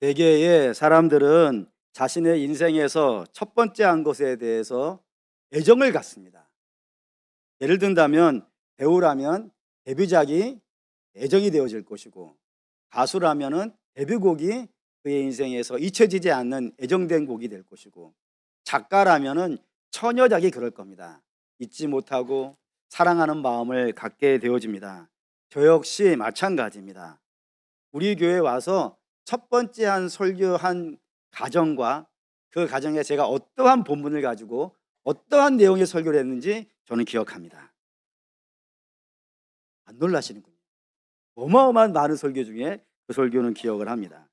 대개의 사람들은 자신의 인생에서 첫 번째 한 것에 대해서 애정을 갖습니다. 예를 든다면 배우라면 데뷔작이 애정이 되어질 것이고, 가수라면은 데뷔곡이 그의 인생에서 잊혀지지 않는 애정된 곡이 될 것이고, 작가라면은 처녀작이 그럴 겁니다. 잊지 못하고 사랑하는 마음을 갖게 되어집니다. 저 역시 마찬가지입니다. 우리 교회에 와서 첫 번째 한 설교한 가정과 그 가정에 제가 어떠한 본문을 가지고 어떠한 내용의 설교를 했는지 저는 기억합니다. 안 놀라시는군요. 어마어마한 많은 설교 중에 그 설교는 기억을 합니다.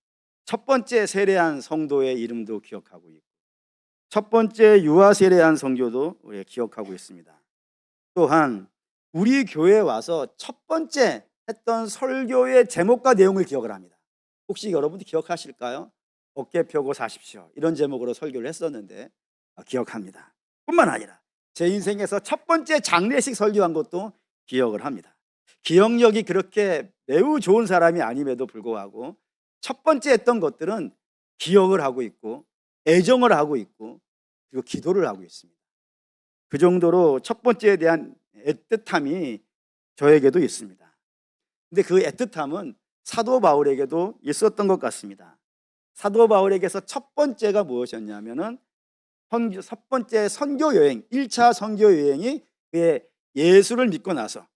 첫 번째 세례한 성도의 이름도 기억하고 있고, 첫 번째 유아 세례한 성교도 우리가 기억하고 있습니다. 또한 우리 교회에 와서 첫 번째 했던 설교의 제목과 내용을 기억을 합니다. 혹시 여러분도 기억하실까요? 어깨 펴고 사십시오, 이런 제목으로 설교를 했었는데 기억합니다. 뿐만 아니라 제 인생에서 첫 번째 장례식 설교한 것도 기억을 합니다. 기억력이 그렇게 매우 좋은 사람이 아님에도 불구하고 첫 번째 했던 것들은 기억을 하고 있고, 애정을 하고 있고, 그리고 기도를 하고 있습니다. 그 정도로 첫 번째에 대한 애틋함이 저에게도 있습니다. 근데 그 애틋함은 사도 바울에게도 있었던 것 같습니다. 사도 바울에게서 첫 번째가 무엇이었냐면은 첫 번째 선교 여행, 1차 선교 여행이 그의 예수를 믿고 나서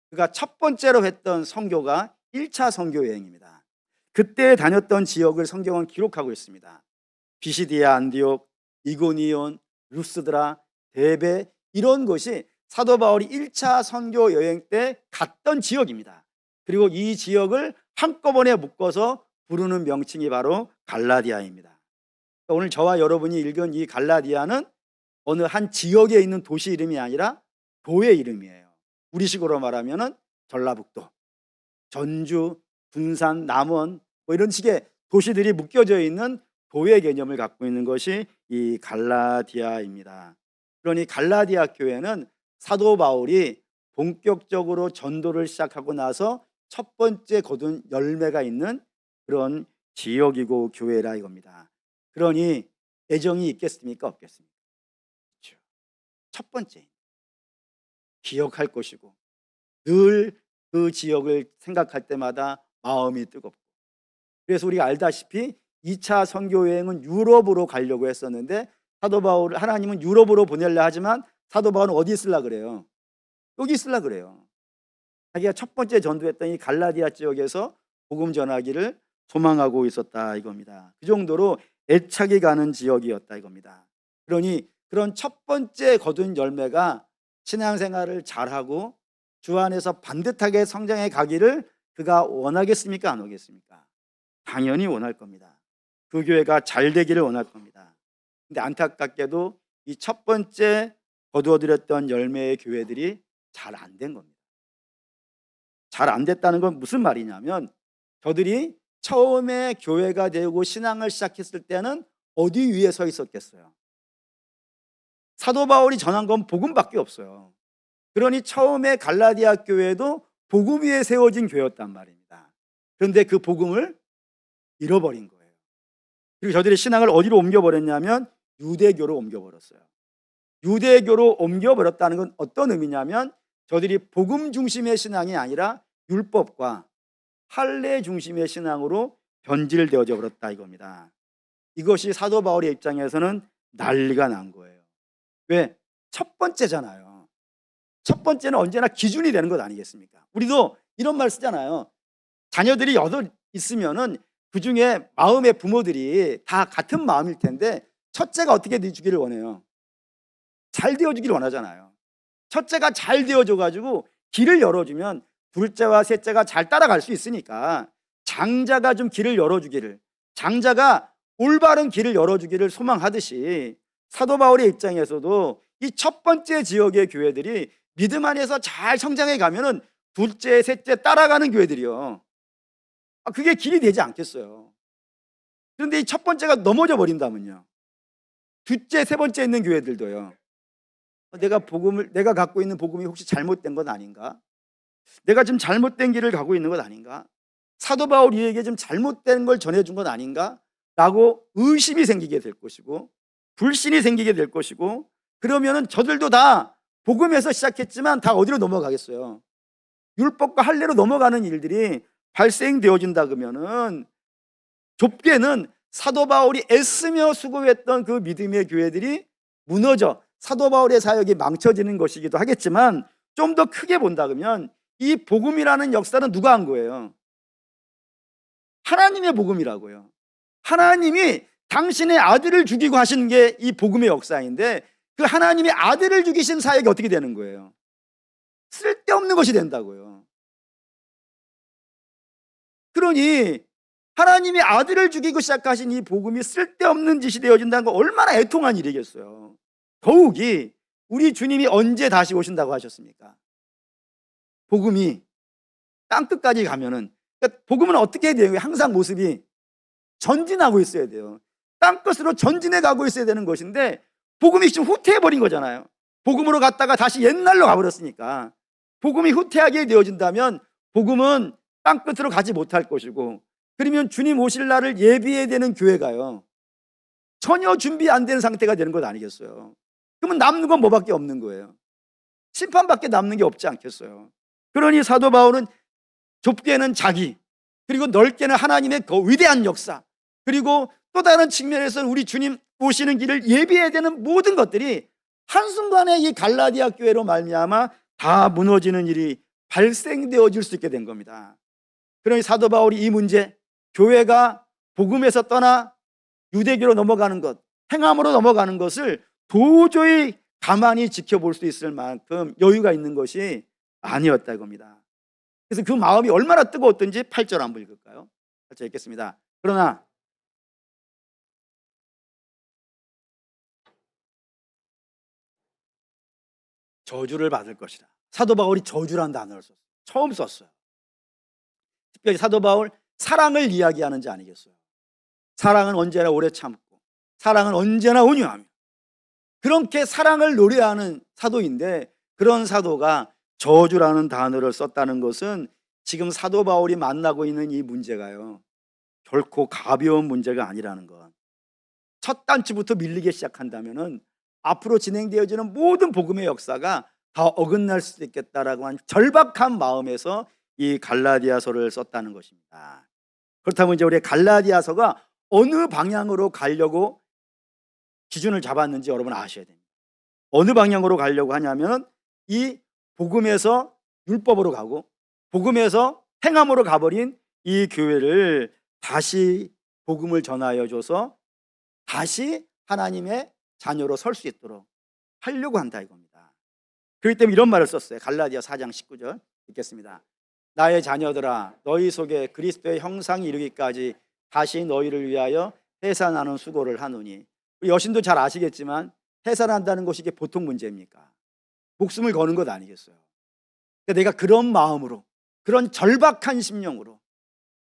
그가 첫 번째로 했던 선교가 1차 선교 여행입니다. 그때 다녔던 지역을 성경은 기록하고 있습니다. 비시디아, 안디옥, 이고니온, 루스드라, 데베, 이런 것이 사도 바울이 1차 선교 여행 때 갔던 지역입니다. 그리고 이 지역을 한꺼번에 묶어서 부르는 명칭이 바로 갈라디아입니다. 오늘 저와 여러분이 읽은 이 갈라디아는 어느 한 지역에 있는 도시 이름이 아니라 도의 이름이에요. 우리식으로 말하면은 전라북도, 전주, 군산, 남원 이런 식의 도시들이 묶여져 있는 도의 개념을 갖고 있는 것이 이 갈라디아입니다. 그러니 갈라디아 교회는 사도 바울이 본격적으로 전도를 시작하고 나서 첫 번째 거둔 열매가 있는 그런 지역이고 교회라 이겁니다. 그러니 애정이 있겠습니까, 없겠습니까? 그렇죠. 첫 번째 기억할 것이고, 늘 그 지역을 생각할 때마다 마음이 뜨겁고, 그래서 우리가 알다시피 2차 선교 여행은 유럽으로 가려고 했었는데 사도 바울, 하나님은 유럽으로 보내려 하지만 사도 바울은 어디 있으려 그래요? 여기 있으려 그래요. 자기가 첫 번째 전도했던 이 갈라디아 지역에서 복음 전하기를 소망하고 있었다 이겁니다. 그 정도로 애착이 가는 지역이었다 이겁니다. 그러니 그런 첫 번째 거둔 열매가 신앙생활을 잘하고 주 안에서 반듯하게 성장해 가기를 그가 원하겠습니까, 안 원하겠습니까? 당연히 원할 겁니다. 그 교회가 잘 되기를 원할 겁니다. 근데 안타깝게도 이 첫 번째 거두어들였던 열매의 교회들이 잘 안 된 겁니다. 잘 안 됐다는 건 무슨 말이냐면, 저들이 처음에 교회가 되고 신앙을 시작했을 때는 어디 위에 서 있었겠어요? 사도 바울이 전한 건 복음밖에 없어요. 그러니 처음에 갈라디아 교회도 복음 위에 세워진 교회였단 말입니다. 그런데 그 복음을 잃어버린 거예요. 그리고 저들이 신앙을 어디로 옮겨버렸냐면 유대교로 옮겨버렸어요. 유대교로 옮겨버렸다는 건 어떤 의미냐면, 저들이 복음 중심의 신앙이 아니라 율법과 할례 중심의 신앙으로 변질되어져 버렸다 이겁니다. 이것이 사도 바울의 입장에서는 난리가 난 거예요. 왜? 첫 번째잖아요. 첫 번째는 언제나 기준이 되는 것 아니겠습니까? 우리도 이런 말 쓰잖아요. 자녀들이 8 있으면은 그 중에 마음의 부모들이 다 같은 마음일 텐데 첫째가 어떻게 되어주기를 원해요? 잘 되어주기를 원하잖아요. 첫째가 잘 되어줘 가지고 길을 열어주면 둘째와 셋째가 잘 따라갈 수 있으니까 장자가 좀 길을 열어주기를, 장자가 올바른 길을 열어주기를 소망하듯이 사도 바울의 입장에서도 이 첫 번째 지역의 교회들이 믿음 안에서 잘 성장해 가면은 둘째, 셋째 따라가는 교회들이요. 그게 길이 되지 않겠어요. 그런데 이 첫 번째가 넘어져 버린다면요. 둘째, 세 번째 있는 교회들도요. 내가 갖고 있는 복음이 혹시 잘못된 건 아닌가? 내가 지금 잘못된 길을 가고 있는 것 아닌가? 사도 바울이 에게 좀 잘못된 걸 전해준 건 아닌가? 라고 의심이 생기게 될 것이고 불신이 생기게 될 것이고, 그러면은 저들도 다 복음에서 시작했지만 다 어디로 넘어가겠어요? 율법과 할례로 넘어가는 일들이 발생되어진다 그러면은 좁게는 사도 바울이 애쓰며 수고했던 그 믿음의 교회들이 무너져 사도 바울의 사역이 망쳐지는 것이기도 하겠지만, 좀 더 크게 본다 그러면 이 복음이라는 역사는 누가 한 거예요? 하나님의 복음이라고요. 하나님이 당신의 아들을 죽이고 하신 게 이 복음의 역사인데, 그 하나님의 아들을 죽이신 사역이 어떻게 되는 거예요? 쓸데없는 것이 된다고요. 그러니 하나님의 아들을 죽이고 시작하신 이 복음이 쓸데없는 짓이 되어진다는 거 얼마나 애통한 일이겠어요. 더욱이 우리 주님이 언제 다시 오신다고 하셨습니까? 복음이 땅끝까지 가면은, 그러니까 복음은 어떻게 해야 돼요? 항상 모습이 전진하고 있어야 돼요. 땅끝으로 전진해 가고 있어야 되는 것인데 복음이 지금 후퇴해버린 거잖아요. 복음으로 갔다가 다시 옛날로 가버렸으니까, 복음이 후퇴하게 되어진다면 복음은 땅끝으로 가지 못할 것이고, 그러면 주님 오실 날을 예비해야 되는 교회가요 전혀 준비 안 된 상태가 되는 것 아니겠어요? 그러면 남는 건 뭐밖에 없는 거예요? 심판밖에 남는 게 없지 않겠어요? 그러니 사도 바울은 좁게는 자기, 그리고 넓게는 하나님의 그 위대한 역사, 그리고 또 다른 측면에서는 우리 주님 오시는 길을 예비해야 되는 모든 것들이 한순간에 이 갈라디아 교회로 말미암아 다 무너지는 일이 발생되어질 수 있게 된 겁니다. 그러니 사도 바울이 이 문제, 교회가 복음에서 떠나 유대교로 넘어가는 것, 행함으로 넘어가는 것을 도저히 가만히 지켜볼 수 있을 만큼 여유가 있는 것이 아니었다 이겁니다. 그래서 그 마음이 얼마나 뜨거웠던지 8절 한번 읽을까요? 8절 읽겠습니다. 그러나 저주를 받을 것이라. 사도 바울이 저주라는 단어를 썼어요. 처음 썼어요. 특별히 사도 바울 사랑을 이야기하는 자 아니겠어요? 사랑은 언제나 오래 참고 사랑은 언제나 온유하며, 그렇게 사랑을 노래하는 사도인데 그런 사도가 저주라는 단어를 썼다는 것은 지금 사도 바울이 만나고 있는 이 문제가요 결코 가벼운 문제가 아니라는 것. 첫 단추부터 밀리기 시작한다면은 앞으로 진행되어지는 모든 복음의 역사가 다 어긋날 수도 있겠다라고 한 절박한 마음에서 이 갈라디아서를 썼다는 것입니다. 그렇다면 이제 우리 갈라디아서가 어느 방향으로 가려고 기준을 잡았는지 여러분 아셔야 됩니다. 어느 방향으로 가려고 하냐면 이 복음에서 율법으로 가고 복음에서 행함으로 가버린 이 교회를 다시 복음을 전하여 줘서 다시 하나님의 자녀로 설 수 있도록 하려고 한다 이겁니다. 그렇기 때문에 이런 말을 썼어요. 갈라디아 4장 19절 읽겠습니다. 나의 자녀들아, 너희 속에 그리스도의 형상이 이르기까지 다시 너희를 위하여 해산하는 수고를 하노니. 우리 여신도 잘 아시겠지만 해산한다는 것이 이게 보통 문제입니까? 목숨을 거는 것 아니겠어요? 그러니까 내가 그런 마음으로, 그런 절박한 심령으로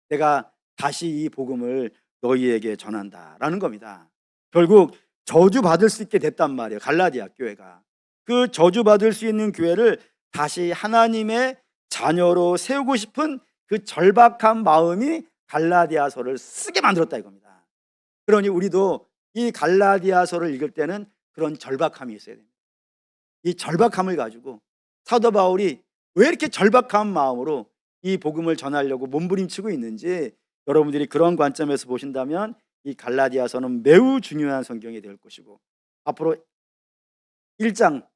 내가 다시 이 복음을 너희에게 전한다라는 겁니다. 결국 저주받을 수 있게 됐단 말이에요. 갈라디아 교회가. 그 저주받을 수 있는 교회를 다시 하나님의 자녀로 세우고 싶은 그 절박한 마음이 갈라디아서를 쓰게 만들었다 이겁니다. 그러니 우리도 이 갈라디아서를 읽을 때는 그런 절박함이 있어야 됩니다. 이 절박함을 가지고 사도 바울이 왜 이렇게 절박한 마음으로 이 복음을 전하려고 몸부림치고 있는지 여러분들이 그런 관점에서 보신다면 이 갈라디아서는 매우 중요한 성경이 될 것이고, 앞으로 1장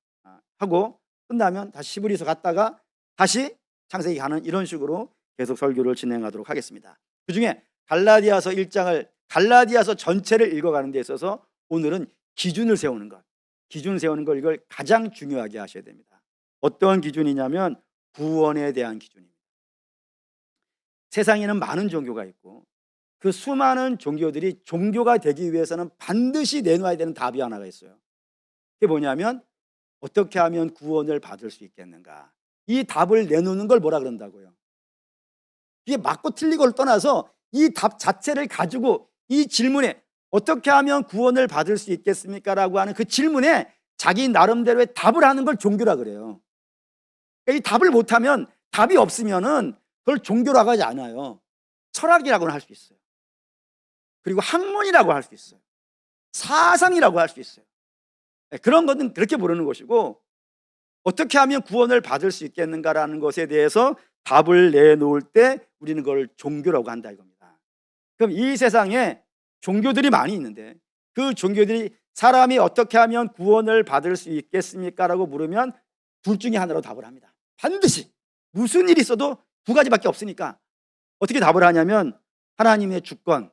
하고 끝나면 다시 히브리서 갔다가 다시 창세기 가는 이런 식으로 계속 설교를 진행하도록 하겠습니다. 그중에 갈라디아서 1장을 갈라디아서 전체를 읽어가는 데 있어서 오늘은 기준을 세우는 것, 기준 세우는 걸 이걸 가장 중요하게 하셔야 됩니다. 어떤 기준이냐면 구원에 대한 기준입니다. 세상에는 많은 종교가 있고 그 수많은 종교들이 종교가 되기 위해서는 반드시 내놔야 되는 답이 하나가 있어요. 그게 뭐냐면 어떻게 하면 구원을 받을 수 있겠는가. 이 답을 내놓는 걸 뭐라 그런다고요? 이게 맞고 틀리고를 떠나서 이 답 자체를 가지고 이 질문에 어떻게 하면 구원을 받을 수 있겠습니까? 라고 하는 그 질문에 자기 나름대로의 답을 하는 걸 종교라 그래요. 그러니까 이 답을 못하면, 답이 없으면은 그걸 종교라고 하지 않아요. 철학이라고는 할 수 있어요. 그리고 학문이라고 할 수 있어요. 사상이라고 할 수 있어요. 그런 것은 그렇게 부르는 것이고, 어떻게 하면 구원을 받을 수 있겠는가라는 것에 대해서 답을 내놓을 때 우리는 그걸 종교라고 한다 이겁니다. 그럼 이 세상에 종교들이 많이 있는데 그 종교들이 사람이 어떻게 하면 구원을 받을 수 있겠습니까? 라고 물으면 둘 중에 하나로 답을 합니다. 반드시 무슨 일이 있어도 두 가지밖에 없으니까 어떻게 답을 하냐면 하나님의 주권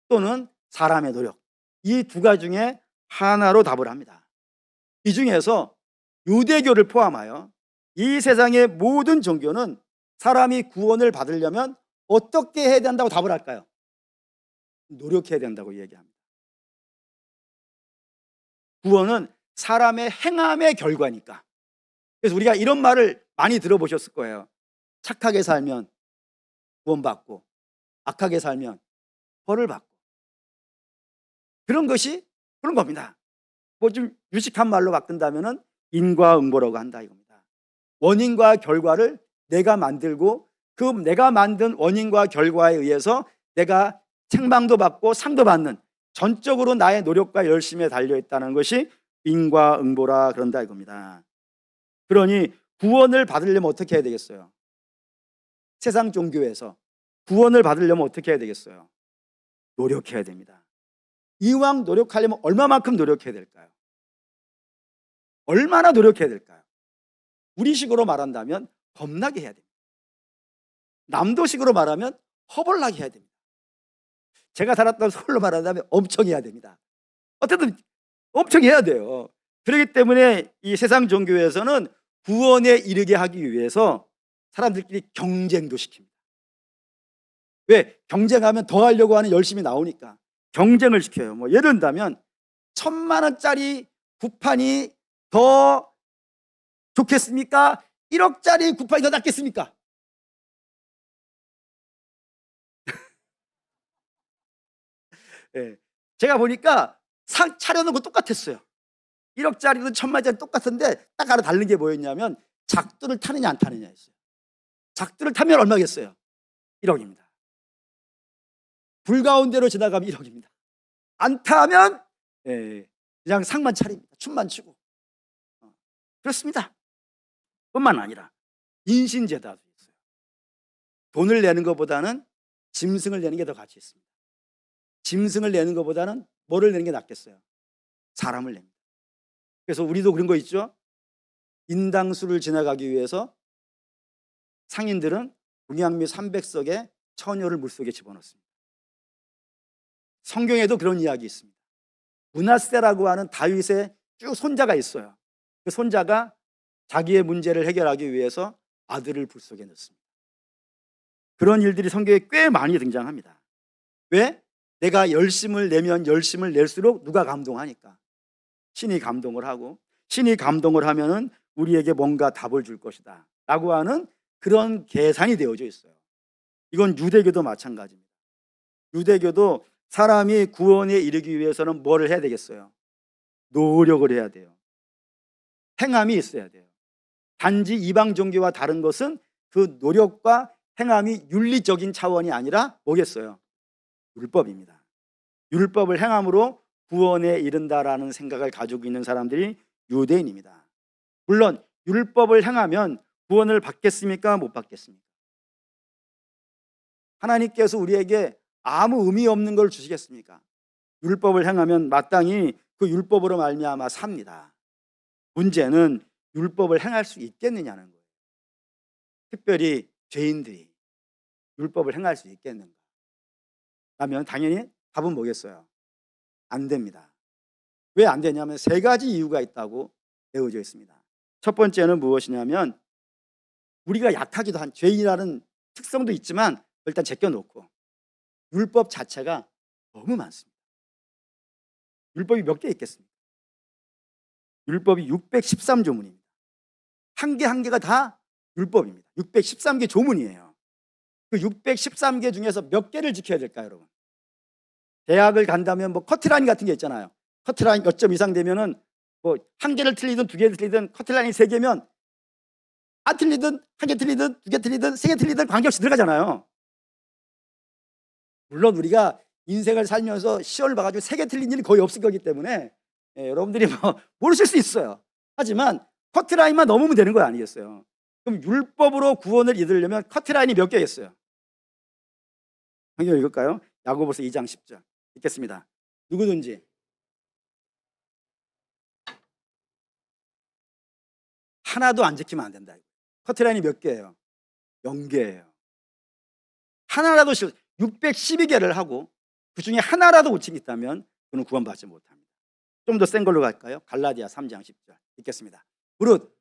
또는 사람의 노력, 이 두 가지 중에 하나로 답을 합니다. 이 중에서 유대교를 포함하여 이 세상의 모든 종교는 사람이 구원을 받으려면 어떻게 해야 된다고 답을 할까요? 노력해야 된다고 얘기합니다. 구원은 사람의 행함의 결과니까. 그래서 우리가 이런 말을 많이 들어보셨을 거예요. 착하게 살면 구원받고 악하게 살면 벌을 받고. 그런 것이 그런 겁니다. 뭐 좀 유식한 말로 바꾼다면은 인과응보라고 한다 이겁니다. 원인과 결과를 내가 만들고 그 내가 만든 원인과 결과에 의해서 내가 책망도 받고 상도 받는, 전적으로 나의 노력과 열심에 달려있다는 것이 인과응보라 그런다 이겁니다. 그러니 구원을 받으려면 어떻게 해야 되겠어요? 세상 종교에서 구원을 받으려면 어떻게 해야 되겠어요? 노력해야 됩니다. 이왕 노력하려면 얼마만큼 노력해야 될까요? 얼마나 노력해야 될까요? 우리식으로 말한다면 겁나게 해야 됩니다. 남도식으로 말하면 허벌나게 해야 됩니다. 제가 살았던 서울로 말한다면 엄청 해야 됩니다. 어쨌든 엄청 해야 돼요. 그렇기 때문에 이 세상 종교에서는 구원에 이르게 하기 위해서 사람들끼리 경쟁도 시킵니다. 왜? 경쟁하면 더 하려고 하는 열심이 나오니까 경쟁을 시켜요. 뭐 예를 든다면 1,000만 원짜리 구판이 더 좋겠습니까? 1억짜리 구판이 더 낫겠습니까? 네. 제가 보니까 상 차려놓은 거 똑같았어요. 1억짜리도 1,000만짜리 똑같은데 딱 하나 다른 게 뭐였냐면 작두를 타느냐 안 타느냐였어요. 작두를 타면 얼마겠어요? 1억입니다. 불 가운데로 지나가면 1억입니다. 안 타면 그냥 상만 차립니다. 춤만 추고. 그렇습니다. 뿐만 아니라 인신제다도 있어요. 돈을 내는 것보다는 짐승을 내는 게 더 가치 있습니다. 짐승을 내는 것보다는 뭐를 내는 게 낫겠어요? 사람을 냅니다. 그래서 우리도 그런 거 있죠. 인당수를 지나가기 위해서 상인들은 동양미 300석에 처녀를 물속에 집어넣습니다. 성경에도 그런 이야기 있습니다. 므낫세라고 하는 다윗의 쭉 손자가 있어요. 그 손자가 자기의 문제를 해결하기 위해서 아들을 불속에 넣습니다. 그런 일들이 성경에 꽤 많이 등장합니다. 왜? 내가 열심을 내면 열심을 낼수록 누가 감동하니까. 신이 감동을 하고, 신이 감동을 하면은 우리에게 뭔가 답을 줄 것이다 라고 하는 그런 계산이 되어져 있어요. 이건 유대교도 마찬가지입니다. 유대교도 사람이 구원에 이르기 위해서는 뭐를 해야 되겠어요? 노력을 해야 돼요. 행함이 있어야 돼요. 단지 이방 종교와 다른 것은 그 노력과 행함이 윤리적인 차원이 아니라 뭐겠어요? 율법입니다. 율법을 행함으로 구원에 이른다라는 생각을 가지고 있는 사람들이 유대인입니다. 물론 율법을 행하면 구원을 받겠습니까? 못 받겠습니까? 하나님께서 우리에게 아무 의미 없는 걸 주시겠습니까? 율법을 행하면 마땅히 그 율법으로 말미암아 삽니다. 문제는 율법을 행할 수 있겠느냐는 거예요. 특별히 죄인들이 율법을 행할 수 있겠는가? 라면 당연히 답은 뭐겠어요? 안 됩니다. 왜 안 되냐면 세 가지 이유가 있다고 되어져 있습니다. 첫 번째는 무엇이냐면 우리가 약하기도 한 죄인이라는 특성도 있지만 일단 제껴놓고 율법 자체가 너무 많습니다. 율법이 몇 개 있겠습니까? 율법이 613조문입니다. 한 개 한 개가 다 율법입니다. 613개 조문이에요. 그 613개 중에서 몇 개를 지켜야 될까요, 여러분? 대학을 간다면 뭐 커트라인 같은 게 있잖아요. 커트라인 몇 점 이상 되면은 뭐 한 개를 틀리든 두 개를 틀리든 커트라인이 세 개면 안 틀리든 한 개 틀리든 두 개 틀리든 세 개 틀리든 관계없이 들어가잖아요. 물론 우리가 인생을 살면서 시험을 봐가지고 3개 틀린 일이 거의 없을 거기 때문에 여러분들이 뭐 모르실 수 있어요. 하지만 커트라인만 넘으면 되는 거 아니겠어요? 그럼 율법으로 구원을 이루려면 커트라인이 몇 개겠어요? 성경 읽을까요? 야고보서 2장 10절 읽겠습니다. 누구든지 하나도 안 지키면 안 된다. 커트라인이 몇 개예요? 0개예요. 하나라도 612개를 하고 그 중에 하나라도 고침이 있다면 그는 구원받지 못합니다. 좀 더 센 걸로 갈까요? 갈라디아 3장 10절 읽겠습니다. 무릇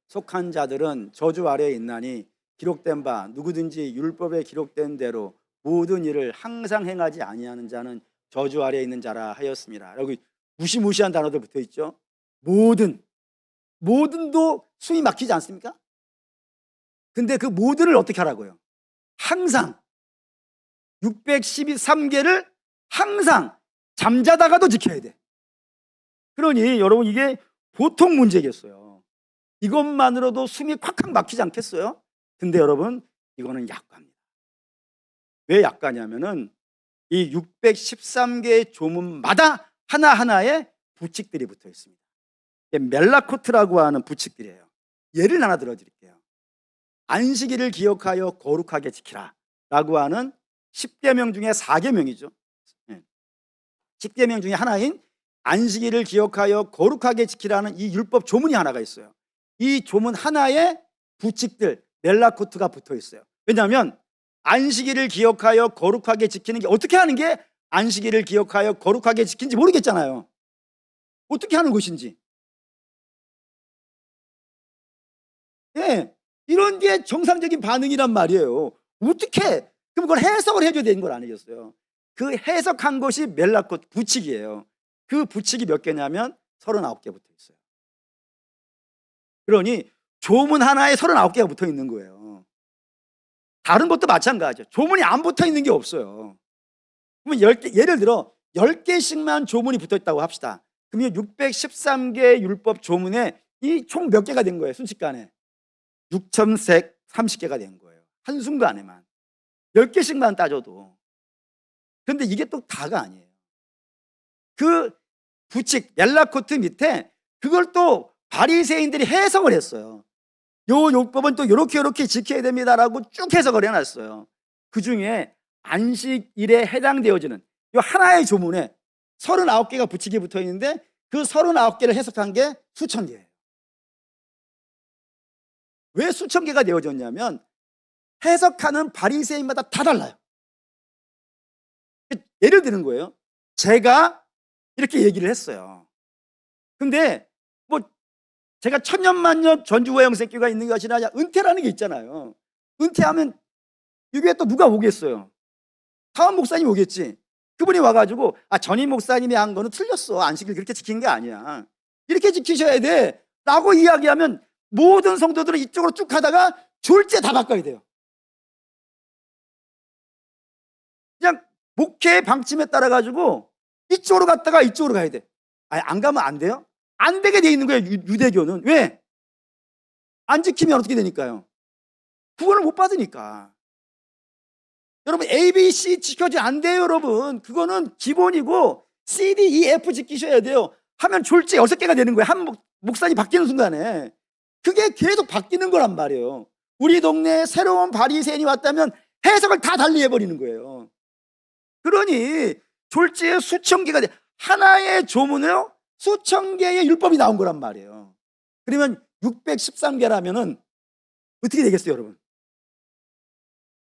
속한 자들은 저주 아래에 있나니 기록된 바 누구든지 율법에 기록된 대로 모든 일을 항상 행하지 아니하는 자는 저주 아래에 있는 자라 하였습니다. 여기 무시무시한 단어들 붙어 있죠. 모든도 숨이 막히지 않습니까? 근데 그 모든을 어떻게 하라고요? 항상 613개를 항상 잠자다가도 지켜야 돼. 그러니 여러분 이게 보통 문제겠어요. 이것만으로도 숨이 콱콱 막히지 않겠어요? 근데 여러분 이거는 약과입니다. 왜 약과냐면은 이 613개의 조문마다 하나하나의 부칙들이 붙어 있습니다. 멜라코트라고 하는 부칙들이에요. 예를 하나 들어드릴게요. 안식일을 기억하여 거룩하게 지키라 라고 하는 10계명 중에 4계명이죠. 10계명 중에 하나인 안식일을 기억하여 거룩하게 지키라는 이 율법 조문이 하나가 있어요. 이 조문 하나에 부칙들, 멜라코트가 붙어 있어요. 왜냐하면 안식일을 기억하여 거룩하게 지키는 게 어떻게 하는 게 안식일을 기억하여 거룩하게 지킨지 모르겠잖아요. 어떻게 하는 것인지. 예, 이런 게 정상적인 반응이란 말이에요. 어떻게? 그럼 그걸 해석을 해줘야 되는 걸 아니겠어요? 그 해석한 것이 멜라코트 부칙이에요. 그 부칙이 몇 개냐면 39개 붙어 있어요. 그러니 조문 하나에 39개가 붙어 있는 거예요. 다른 것도 마찬가지죠. 조문이 안 붙어 있는 게 없어요. 그러면 10개, 예를 들어 10개씩만 조문이 붙어 있다고 합시다. 그러면 613개 율법 조문에 이 총 몇 개가 된 거예요? 순식간에 6,130개가 된 거예요. 한순간에만 10개씩만 따져도. 그런데 이게 또 다가 아니에요. 그 부칙 멜라코트 밑에 그걸 또 바리새인들이 해석을 했어요. 요 율법은 또 요렇게 지켜야 됩니다라고 쭉 해석을 해놨어요. 그 중에 안식일에 해당되어지는 요 하나의 조문에 39개가 부칙이 붙어 있는데 그 39개를 해석한 게 수천 개예요. 왜 수천 개가 되어졌냐면 해석하는 바리새인마다 다 달라요. 예를 드는 거예요. 제가 이렇게 얘기를 했어요. 근데 뭐 제가 천년만년 전주와 영생교가 있는 것이 아니라 은퇴라는 게 있잖아요. 은퇴하면 여기에 또 누가 오겠어요? 다음 목사님 오겠지. 그분이 와가지고 전임 목사님이 한 거는 틀렸어. 안식일 그렇게 지킨 게 아니야. 이렇게 지키셔야 돼 라고 이야기하면 모든 성도들은 이쪽으로 쭉 가다가 졸지에 다 바꿔야 돼요. 그냥 목회의 방침에 따라 가지고 이쪽으로 갔다가 이쪽으로 가야 돼. 안 가면 안 돼요? 안 되게 돼 있는 거예요. 유대교는. 왜? 안 지키면 어떻게 되니까요? 구원을 못 받으니까. 여러분 A, B, C 지켜지 안 돼요. 여러분 그거는 기본이고 C, D, E, F 지키셔야 돼요. 하면 졸지 6개가 되는 거예요. 한 목사님 바뀌는 순간에. 그게 계속 바뀌는 거란 말이에요. 우리 동네에 새로운 바리새인이 왔다면 해석을 다 달리 해버리는 거예요. 그러니 졸지에 수천 개가 돼. 하나의 조문으로 수천 개의 율법이 나온 거란 말이에요. 그러면 613개라면은 어떻게 되겠어요, 여러분?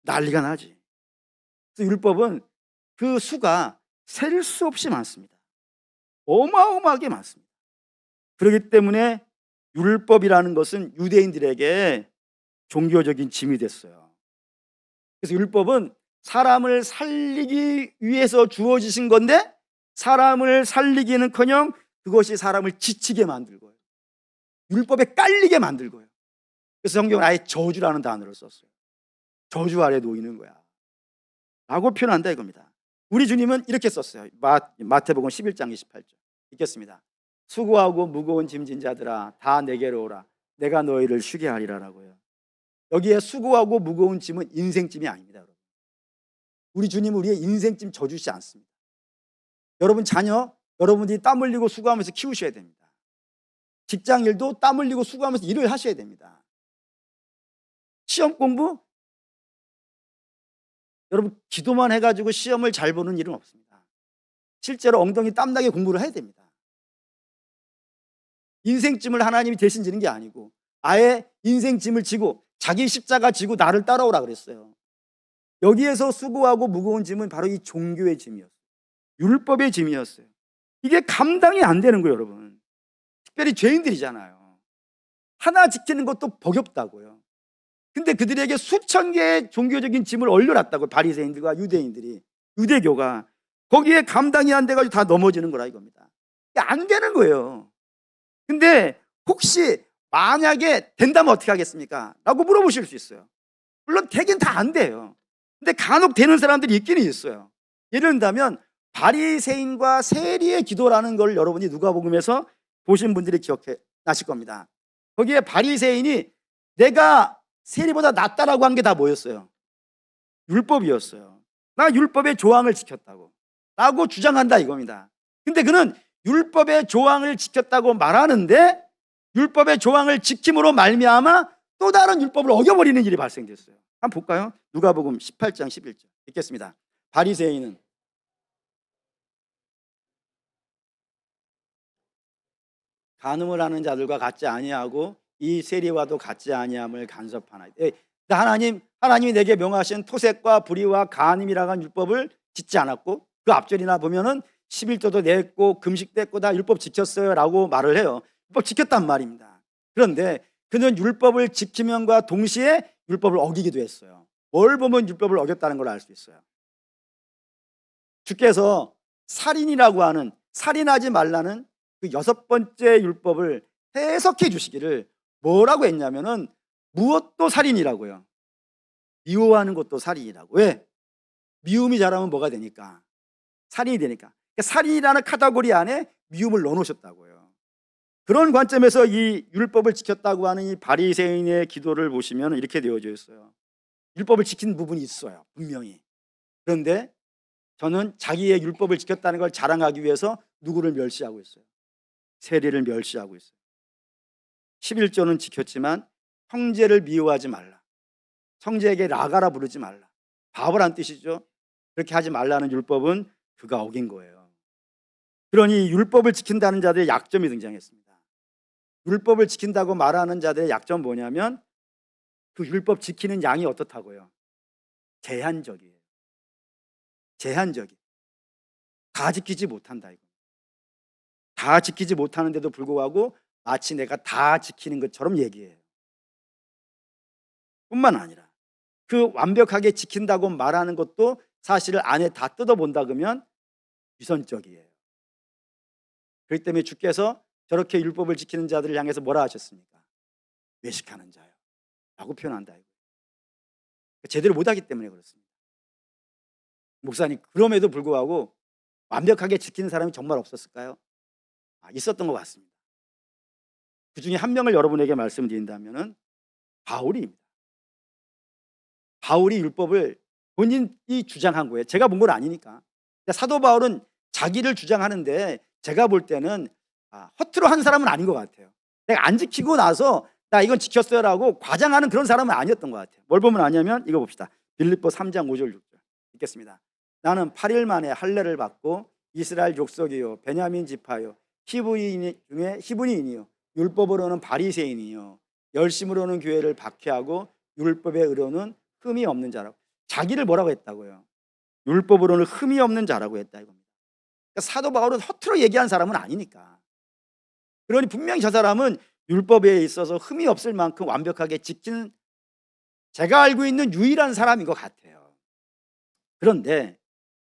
난리가 나지. 그래서 율법은 그 수가 셀 수 없이 많습니다. 어마어마하게 많습니다. 그렇기 때문에 율법이라는 것은 유대인들에게 종교적인 짐이 됐어요. 그래서 율법은 사람을 살리기 위해서 주어지신 건데 사람을 살리기는커녕 그것이 사람을 지치게 만들고요. 율법에 깔리게 만들고요. 그래서 성경은 아예 저주라는 단어를 썼어요. 저주 아래 놓이는 거야 라고 표현한다 이겁니다. 우리 주님은 이렇게 썼어요. 마태복음 11장 28절 읽겠습니다. 수고하고 무거운 짐진 자들아 다 내게로 오라 내가 너희를 쉬게 하리라 라고요. 여기에 수고하고 무거운 짐은 인생짐이 아닙니다. 여러분. 우리 주님은 우리의 인생쯤 져주지 않습니다. 여러분 자녀, 여러분들이 땀 흘리고 수고하면서 키우셔야 됩니다. 직장 일도 땀 흘리고 수고하면서 일을 하셔야 됩니다. 시험 공부, 여러분 기도만 해가지고 시험을 잘 보는 일은 없습니다. 실제로 엉덩이 땀나게 공부를 해야 됩니다. 인생짐을 하나님이 대신 지는 게 아니고 아예 인생짐을 지고 자기 십자가 지고 나를 따라오라 그랬어요. 여기에서 수고하고 무거운 짐은 바로 이 종교의 짐이었어요. 율법의 짐이었어요. 이게 감당이 안 되는 거예요, 여러분. 특별히 죄인들이잖아요. 하나 지키는 것도 버겁다고요. 근데 그들에게 수천 개의 종교적인 짐을 올려놨다고요. 바리새인들과 유대인들이, 유대교가. 거기에 감당이 안 돼가지고 다 넘어지는 거라 이겁니다. 이게 안 되는 거예요. 근데 혹시 만약에 된다면 어떻게 하겠습니까? 라고 물어보실 수 있어요. 물론 되긴 다 안 돼요. 근데 간혹 되는 사람들이 있기는 있어요. 예를 든다면 바리새인과 세리의 기도라는 걸 여러분이 누가복음에서 보신 분들이 기억해 나실 겁니다. 거기에 바리새인이 내가 세리보다 낫다라고 한 게 다 뭐였어요? 율법이었어요. 나 율법의 조항을 지켰다고 라고 주장한다 이겁니다. 근데 그는 율법의 조항을 지켰다고 말하는데 율법의 조항을 지킴으로 말미암아 또 다른 율법을 어겨버리는 일이 발생됐어요. 한번 볼까요? 누가복음 18장 11절 읽겠습니다. 바리새인은 간음을 하는 자들과 같지 아니하고 이 세리와도 같지 아니함을 간섭하나이다. 하나님이 내게 명하신 토색과 불의와 간음이라고 한 율법을 짓지 않았고 그 앞절이나 보면은 11조도 냈고 금식도 했고 다 율법 지켰어요 라고 말을 해요. 율법 지켰단 말입니다. 그런데 그는 율법을 지키면과 동시에 율법을 어기기도 했어요. 뭘 보면 율법을 어겼다는 걸 알 수 있어요. 주께서 살인이라고 하는, 살인하지 말라는 그 6번째 율법을 해석해 주시기를 뭐라고 했냐면은 무엇도 살인이라고요. 미워하는 것도 살인이라고. 왜? 미움이 자라면 뭐가 되니까? 살인이 되니까. 그러니까 살인이라는 카테고리 안에 미움을 넣어놓으셨다고요. 그런 관점에서 이 율법을 지켰다고 하는 이 바리새인의 기도를 보시면 이렇게 되어져 있어요. 율법을 지킨 부분이 있어요, 분명히. 그런데 저는 자기의 율법을 지켰다는 걸 자랑하기 위해서 누구를 멸시하고 있어요? 세리를 멸시하고 있어요. 11조는 지켰지만 형제를 미워하지 말라. 형제에게 라가라 부르지 말라. 바보란 뜻이죠. 그렇게 하지 말라는 율법은 그가 어긴 거예요. 그러니 율법을 지킨다는 자들의 약점이 등장했습니다. 율법을 지킨다고 말하는 자들의 약점은 뭐냐면 그 율법 지키는 양이 어떻다고요? 제한적이에요. 제한적이. 다 지키지 못한다 이거. 다 지키지 못하는데도 불구하고 마치 내가 다 지키는 것처럼 얘기해요. 뿐만 아니라 그 완벽하게 지킨다고 말하는 것도 사실을 안에 다 뜯어본다 그러면 위선적이에요. 그렇기 때문에 주께서 저렇게 율법을 지키는 자들을 향해서 뭐라 하셨습니까? 외식하는 자요 라고 표현한다. 제대로 못하기 때문에 그렇습니다. 목사님, 그럼에도 불구하고 완벽하게 지키는 사람이 정말 없었을까요? 있었던 것 같습니다. 그 중에 한 명을 여러분에게 말씀드린다면 바울입니다. 바울이 율법을 본인이 주장한 거예요. 제가 본 건 아니니까. 사도 바울은 자기를 주장하는데 제가 볼 때는 허투루 한 사람은 아닌 것 같아요. 내가 안 지키고 나서 나 이건 지켰어요 라고 과장하는 그런 사람은 아니었던 것 같아요. 뭘 보면 아냐면 이거 봅시다. 빌립보 3장 5절 6절 읽겠습니다. 나는 8일 만에 할례를 받고 이스라엘 족속이요 베냐민 지파요 히브리 중에 히브리인이요 율법으로는 바리새인이요 열심으로는 교회를 박해하고 율법의 의로는 흠이 없는 자라고. 자기를 뭐라고 했다고요? 율법으로는 흠이 없는 자라고 했다 이겁니다. 그러니까 사도 바울은 허투루 얘기한 사람은 아니니까. 그러니 분명히 저 사람은 율법에 있어서 흠이 없을 만큼 완벽하게 지키는 제가 알고 있는 유일한 사람인 것 같아요. 그런데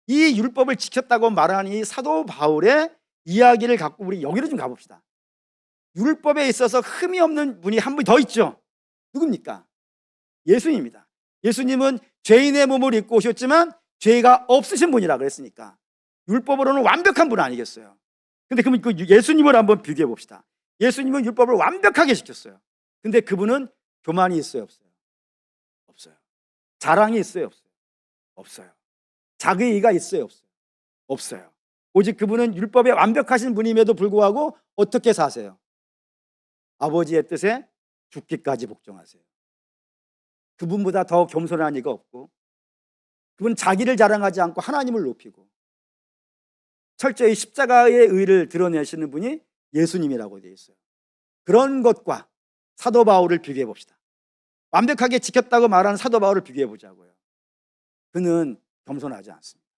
이 율법을 지켰다고 말하는 이 사도 바울의 이야기를 갖고 우리 여기로 좀 가봅시다. 율법에 있어서 흠이 없는 분이 한 분 더 있죠. 누굽니까? 예수님입니다. 예수님은 죄인의 몸을 입고 오셨지만 죄가 없으신 분이라 그랬으니까 율법으로는 완벽한 분 아니겠어요? 근데 그러면 그 예수님을 한번 비교해 봅시다. 예수님은 율법을 완벽하게 지켰어요. 근데 그분은 교만이 있어요, 없어요? 없어요. 자랑이 있어요, 없어요? 없어요. 자기의가 있어요, 없어요? 없어요. 오직 그분은 율법에 완벽하신 분임에도 불구하고 어떻게 사세요? 아버지의 뜻에 죽기까지 복종하세요. 그분보다 더 겸손한 이가 없고, 그분 자기를 자랑하지 않고 하나님을 높이고 철저히 십자가의 의를 드러내시는 분이 예수님이라고 되어 있어요. 그런 것과 사도 바울을 비교해 봅시다. 완벽하게 지켰다고 말하는 사도 바울을 비교해 보자고요. 그는 겸손하지 않습니다.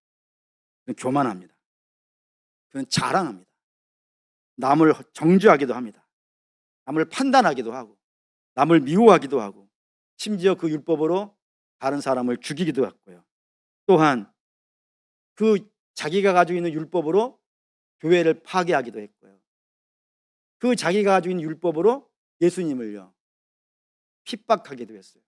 그는 교만합니다. 그는 자랑합니다. 남을 정죄하기도 합니다. 남을 판단하기도 하고, 남을 미워하기도 하고, 심지어 그 율법으로 다른 사람을 죽이기도 했고요. 또한 그 자기가 가지고 있는 율법으로 교회를 파괴하기도 했고요. 그 자기가 가지고 있는 율법으로 예수님을요 핍박하기도 했어요.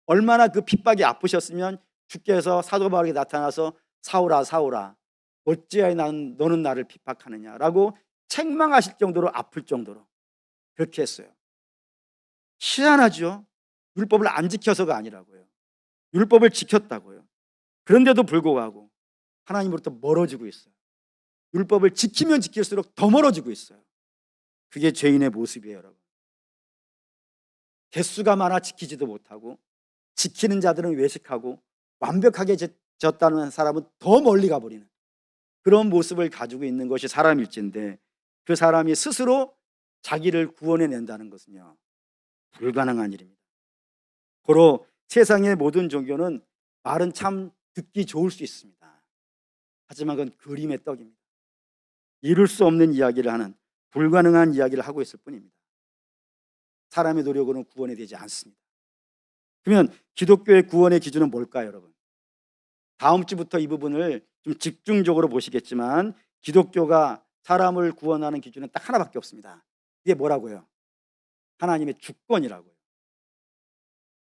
얼마나 그 핍박이 아프셨으면 주께서 사도 바울에게 나타나서 사울아 사울아 어찌하여 너는 나를 핍박하느냐라고 책망하실 정도로 아플 정도로 그렇게 했어요. 희한하죠. 율법을 안 지켜서가 아니라고요. 율법을 지켰다고요. 그런데도 불구하고 하나님으로부터 멀어지고 있어요. 율법을 지키면 지킬수록 더 멀어지고 있어요. 그게 죄인의 모습이에요, 여러분. 개수가 많아 지키지도 못하고, 지키는 자들은 외식하고, 완벽하게 졌다는 사람은 더 멀리 가버리는 그런 모습을 가지고 있는 것이 사람일진데, 그 사람이 스스로 자기를 구원해낸다는 것은요 불가능한 일입니다. 고로 세상의 모든 종교는 말은 참 듣기 좋을 수 있습니다. 하지만 그건 그림의 떡입니다. 이룰 수 없는 이야기를 하는, 불가능한 이야기를 하고 있을 뿐입니다. 사람의 노력으로는 구원이 되지 않습니다. 그러면 기독교의 구원의 기준은 뭘까요, 여러분? 다음 주부터 이 부분을 좀 집중적으로 보시겠지만, 기독교가 사람을 구원하는 기준은 딱 하나밖에 없습니다. 이게 뭐라고요? 하나님의 주권이라고요.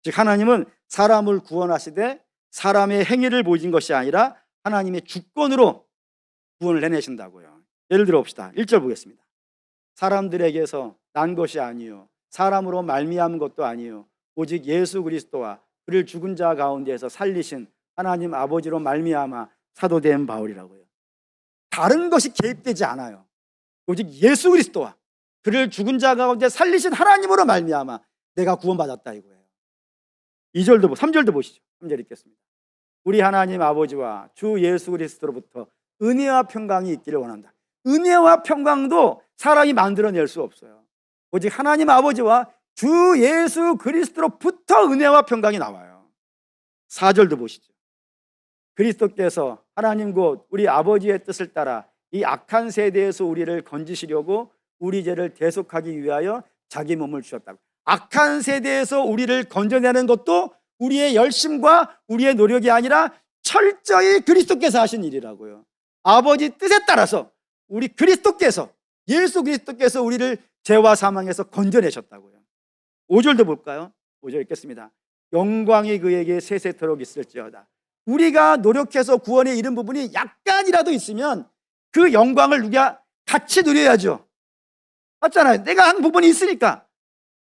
즉 하나님은 사람을 구원하시되 사람의 행위를 보신 것이 아니라 하나님의 주권으로 구원을 해내신다고요. 예를 들어 봅시다. 1절 보겠습니다. 사람들에게서 난 것이 아니요 사람으로 말미암은 것도 아니요 오직 예수 그리스도와 그를 죽은 자 가운데에서 살리신 하나님 아버지로 말미암아 사도된 바울이라고요. 다른 것이 개입되지 않아요. 오직 예수 그리스도와 그를 죽은 자 가운데 살리신 하나님으로 말미암아 내가 구원받았다 이거예요. 2절도 3절도 보시죠. 3절 읽겠습니다. 우리 하나님 아버지와 주 예수 그리스도로부터 은혜와 평강이 있기를 원한다. 은혜와 평강도 사람이 만들어낼 수 없어요. 오직 하나님 아버지와 주 예수 그리스도로부터 은혜와 평강이 나와요. 4절도 보시죠. 그리스도께서 하나님 곧 우리 아버지의 뜻을 따라 이 악한 세대에서 우리를 건지시려고 우리 죄를 대속하기 위하여 자기 몸을 주셨다고. 악한 세대에서 우리를 건져내는 것도 우리의 열심과 우리의 노력이 아니라 철저히 그리스도께서 하신 일이라고요. 아버지 뜻에 따라서 우리 그리스도께서, 예수 그리스도께서 우리를 죄와 사망에서 건져내셨다고요. 5절도 볼까요? 5절 읽겠습니다. 영광이 그에게 세세토록 있을지어다. 우리가 노력해서 구원에 이른 부분이 약간이라도 있으면 그 영광을 우리가 같이 누려야죠. 맞잖아요. 내가 한 부분이 있으니까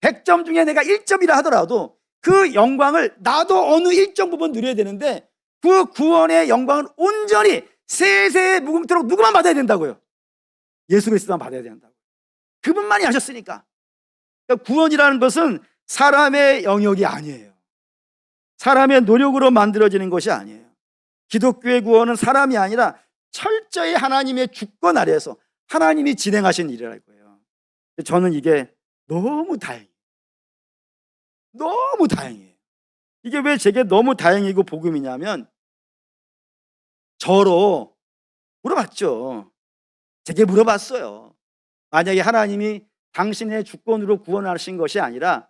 100점 중에 내가 1점이라 하더라도 그 영광을 나도 어느 일정 부분 누려야 되는데, 그 구원의 영광은 온전히 세세에 묵음토록 누구만 받아야 된다고요? 예수 그리스도만 받아야 된다고. 그분만이 하셨으니까. 그러니까 구원이라는 것은 사람의 영역이 아니에요. 사람의 노력으로 만들어지는 것이 아니에요. 기독교의 구원은 사람이 아니라 철저히 하나님의 주권 아래에서 하나님이 진행하신 일이라고요. 저는 이게 너무 다행이에요. 너무 다행이에요. 이게 왜 제게 너무 다행이고 복음이냐면, 저로 물어봤죠. 제게 물어봤어요. 만약에 하나님이 당신의 주권으로 구원하신 것이 아니라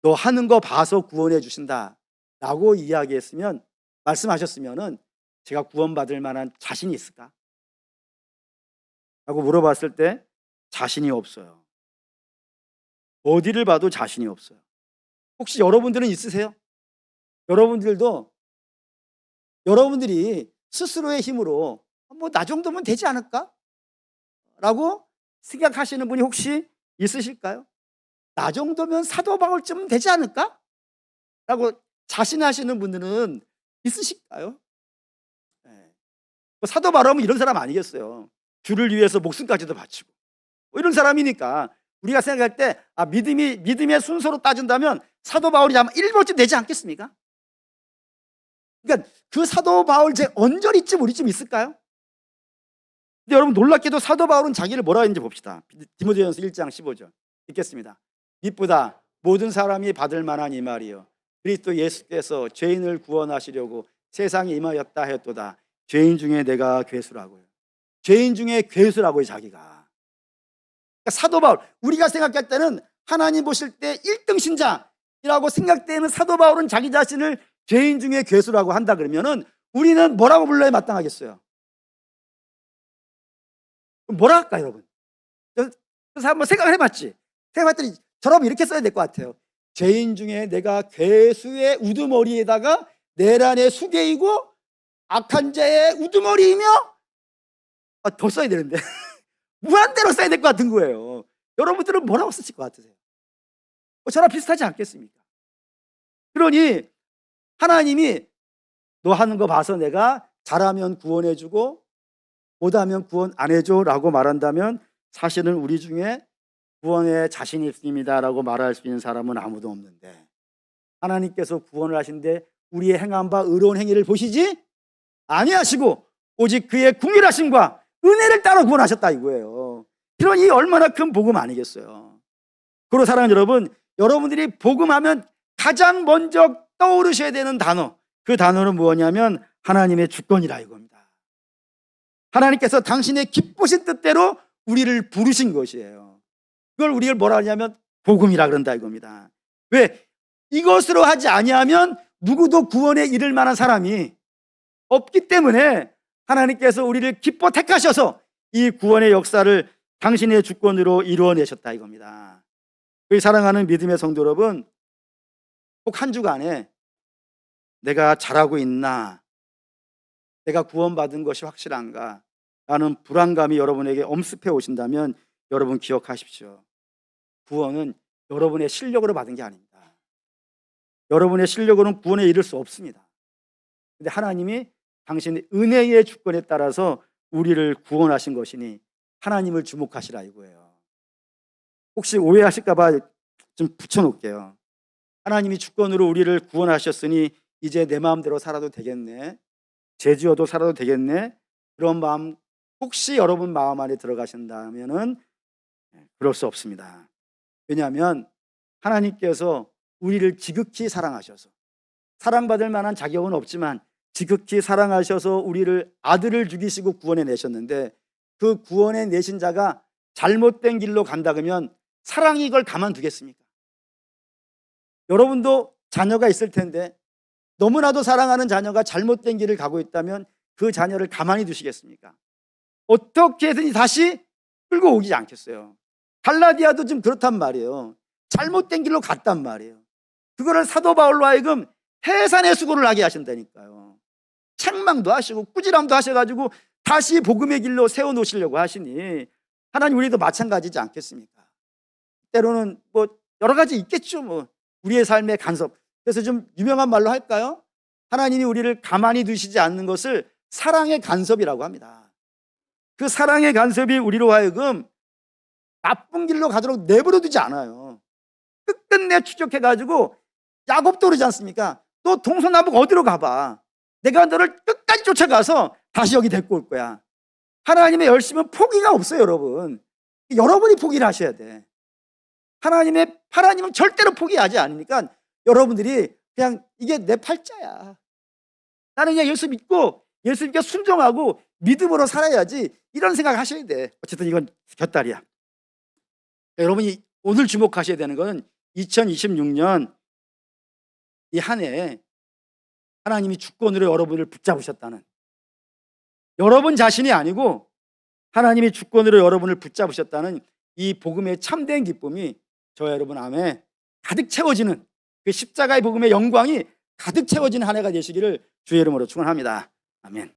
너 하는 거 봐서 구원해 주신다 라고 이야기했으면, 말씀하셨으면은 제가 구원받을 만한 자신이 있을까? 라고 물어봤을 때 자신이 없어요. 어디를 봐도 자신이 없어요. 혹시 여러분들은 있으세요? 여러분들이 스스로의 힘으로 뭐 나 정도면 되지 않을까? 라고 생각하시는 분이 혹시 있으실까요? 나 정도면 사도 바울쯤 되지 않을까? 라고 자신하시는 분들은 있으실까요? 뭐 사도 바울은 이런 사람 아니겠어요. 주를 위해서 목숨까지도 바치고 뭐 이런 사람이니까 우리가 생각할 때 믿음의 순서로 따진다면 사도 바울이 아마 1번쯤 되지 않겠습니까? 그러니까 그 사도 바울 제 언저리쯤 우리쯤 있을까요? 근데 여러분 놀랍게도 사도 바울은 자기를 뭐라 했는지 봅시다. 디모데전서 1장 15절 읽겠습니다. 이쁘다 모든 사람이 받을 만한 이 말이요 그리스도 예수께서 죄인을 구원하시려고 세상에 임하였다 하였도다. 죄인 중에 내가 괴수라고요. 죄인 중에 괴수라고요. 자기가. 그러니까 사도 바울 우리가 생각할 때는 하나님 보실 때 1등 신자라고 생각되는 사도 바울은 자기 자신을 죄인 중에 괴수라고 한다 그러면은 우리는 뭐라고 불러야 마땅하겠어요? 뭐라 할까요, 여러분? 그래서 한번 생각을 해봤지. 생각해봤더니 저라면 이렇게 써야 될 것 같아요. 죄인 중에 내가 괴수의 우두머리에다가 내란의 수개이고 악한 자의 우두머리이며 더 써야 되는데 무한대로 써야 될 것 같은 거예요. 여러분들은 뭐라고 쓰실 것 같으세요? 저랑 비슷하지 않겠습니까? 그러니 하나님이 너 하는 거 봐서 내가 잘하면 구원해주고 못하면 구원 안 해줘라고 말한다면 사실은 우리 중에 구원에 자신이 있습니다라고 말할 수 있는 사람은 아무도 없는데 하나님께서 구원을 하신데 우리의 행한 바 의로운 행위를 보시지 아니하시고 오직 그의 궁일하심과 은혜를 따라 구원하셨다 이거예요. 그러니 얼마나 큰 복음 아니겠어요. 그리고 사랑하는 여러분, 여러분들이 복음하면 가장 먼저 떠오르셔야 되는 단어, 그 단어는 무엇이냐면 하나님의 주권이라 이겁니다. 하나님께서 당신의 기쁘신 뜻대로 우리를 부르신 것이에요. 그걸 우리를 뭐라 하냐면 복음이라 그런다 이겁니다. 왜? 이것으로 하지 아니하면 누구도 구원에 이를 만한 사람이 없기 때문에 하나님께서 우리를 기뻐 택하셔서 이 구원의 역사를 당신의 주권으로 이루어내셨다 이겁니다. 우리 사랑하는 믿음의 성도 여러분, 꼭 한 주간에 내가 잘하고 있나, 내가 구원받은 것이 확실한가 라는 불안감이 여러분에게 엄습해 오신다면 여러분 기억하십시오. 구원은 여러분의 실력으로 받은 게 아닙니다. 여러분의 실력으로는 구원에 이를 수 없습니다. 근데 하나님이 당신의 은혜의 주권에 따라서 우리를 구원하신 것이니 하나님을 주목하시라 이거예요. 혹시 오해하실까 봐 좀 붙여놓을게요. 하나님이 주권으로 우리를 구원하셨으니 이제 내 마음대로 살아도 되겠네, 죄지어도 살아도 되겠네, 그런 마음 혹시 여러분 마음 안에 들어가신다면은 그럴 수 없습니다. 왜냐하면 하나님께서 우리를 지극히 사랑하셔서, 사랑받을 만한 자격은 없지만 지극히 사랑하셔서 우리를 아들을 죽이시고 구원해 내셨는데, 그 구원해 내신 자가 잘못된 길로 간다 그러면 사랑이 이걸 가만두겠습니까? 여러분도 자녀가 있을 텐데 너무나도 사랑하는 자녀가 잘못된 길을 가고 있다면 그 자녀를 가만히 두시겠습니까? 어떻게든 다시 끌고 오지 않겠어요. 갈라디아도 좀 그렇단 말이에요. 잘못된 길로 갔단 말이에요. 그거를 사도 바울로 하여금 해산의 수고를 하게 하신다니까요. 책망도 하시고 꾸지람도 하셔가지고 다시 복음의 길로 세워놓으시려고 하시니 하나님 우리도 마찬가지지 않겠습니까? 때로는 뭐 여러 가지 있겠죠. 뭐 우리의 삶의 간섭. 그래서 좀 유명한 말로 할까요? 하나님이 우리를 가만히 두시지 않는 것을 사랑의 간섭이라고 합니다. 그 사랑의 간섭이 우리로 하여금 나쁜 길로 가도록 내버려 두지 않아요. 끝끝내 추적해가지고 야곱도 그러지 않습니까? 너 동서남북 어디로 가봐, 내가 너를 끝까지 쫓아가서 다시 여기 데리고 올 거야. 하나님의 열심은 포기가 없어요. 여러분, 여러분이 포기를 하셔야 돼. 하나님은 절대로 포기하지 않으니까 여러분들이 그냥 이게 내 팔자야, 나는 그냥 예수 믿고 예수님께 순종하고 믿음으로 살아야지, 이런 생각을 하셔야 돼. 어쨌든 이건 곁다리야. 여러분이 오늘 주목하셔야 되는 것은 2026년 이 한 해에 하나님이 주권으로 여러분을 붙잡으셨다는, 여러분 자신이 아니고 하나님이 주권으로 여러분을 붙잡으셨다는 이 복음의 참된 기쁨이 저와 여러분 안에 가득 채워지는, 그 십자가의 복음의 영광이 가득 채워지는 한 해가 되시기를 주의 이름으로 축원합니다. 아멘.